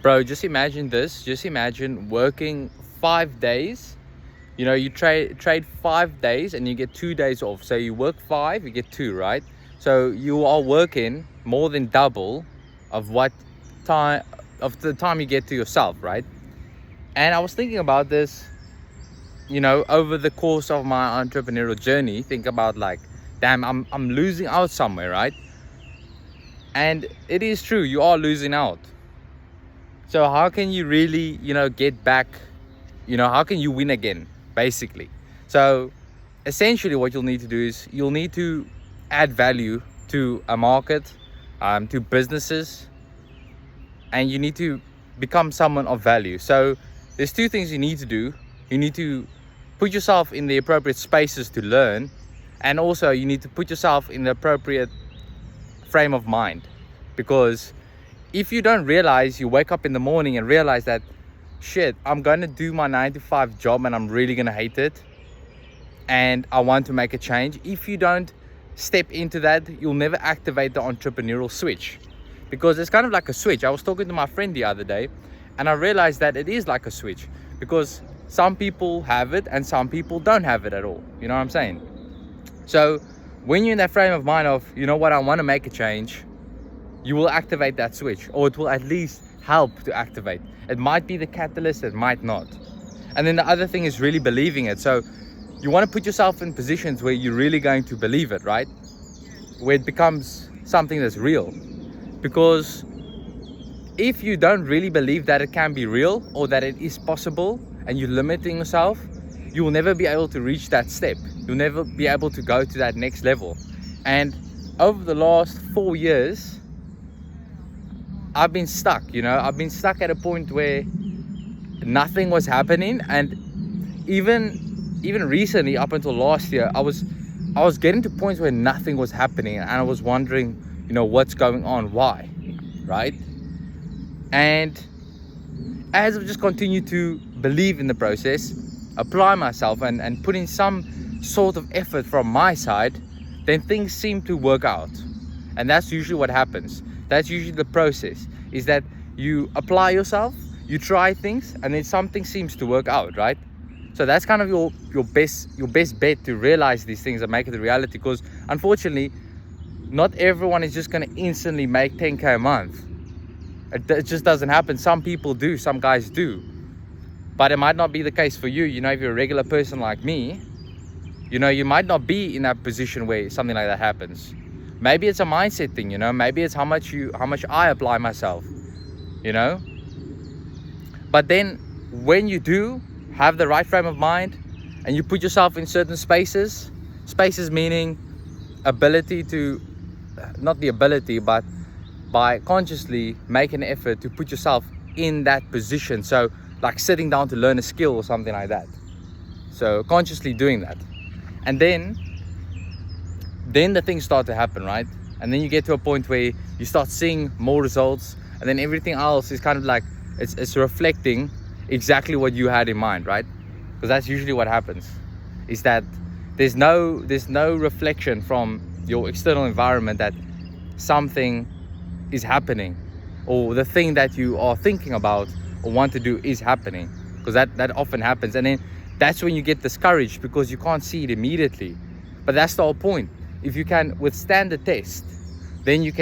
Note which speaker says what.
Speaker 1: Bro, just imagine this. Just imagine working 5 days. You trade 5 days and you get 2 days off. So you work 5, you get 2, right? So you are working more than double of what time of the time you get to yourself, right? And I was thinking about this, over the course of my entrepreneurial journey. Think about, like, damn, I'm losing out somewhere, right? And it is true, you are losing out. So how can you really, get back? How can you win again, basically? So essentially what you'll need to do is you'll need to add value to a market, to businesses, and you need to become someone of value. So there's two things you need to do. You need to put yourself in the appropriate spaces to learn, and also you need to put yourself in the appropriate frame of mind. Because if you don't realize, you wake up in the morning and realize that, shit, I'm going to do my 9 to 5 job and I'm really going to hate it, and I want to make a change. If you don't step into that, you'll never activate the entrepreneurial switch, because it's kind of like a switch. I was talking to my friend the other day and I realized that it is like a switch, because some people have it and some people don't have it at all. You know what I'm saying? So when you're in that frame of mind of, I want to make a change, you will activate that switch, or it will at least help to activate. It might be the catalyst, it might not. And then the other thing is really believing it. So you want to put yourself in positions where you're really going to believe it, right? Where it becomes something that's real. Because if you don't really believe that it can be real, or that it is possible, and you're limiting yourself, you will never be able to reach that step. You'll never be able to go to that next level. And over the last 4 years, I've been stuck. I've been stuck at a point where nothing was happening. And even recently, up until last year, I was getting to points where nothing was happening, and I was wondering, what's going on, why, right? And as I've just continued to believe in the process, apply myself, and put in some sort of effort from my side, then things seem to work out. And that's usually what happens. That's usually the process, is that you apply yourself, you try things, and then something seems to work out, right? So that's kind of your best bet to realize these things and make it a reality. Because unfortunately, not everyone is just going to instantly make 10K a month. It just doesn't happen. Some people do, some guys do, but it might not be the case for you. If you're a regular person like me, you might not be in that position where something like that happens. Maybe it's a mindset thing, maybe it's how much I apply myself, but then when you do have the right frame of mind and you put yourself in certain spaces meaning ability to, not the ability, but by consciously making an effort to put yourself in that position. So like sitting down to learn a skill or something like that. So consciously doing that. And then the things start to happen, right? And then you get to a point where you start seeing more results, and then everything else is kind of like, it's reflecting exactly what you had in mind, right? Because that's usually what happens, is that there's no reflection from your external environment that something is happening, or the thing that you are thinking about or want to do is happening, because that often happens. And then that's when you get discouraged, because you can't see it immediately. But that's the whole point. If you can withstand the test, then you can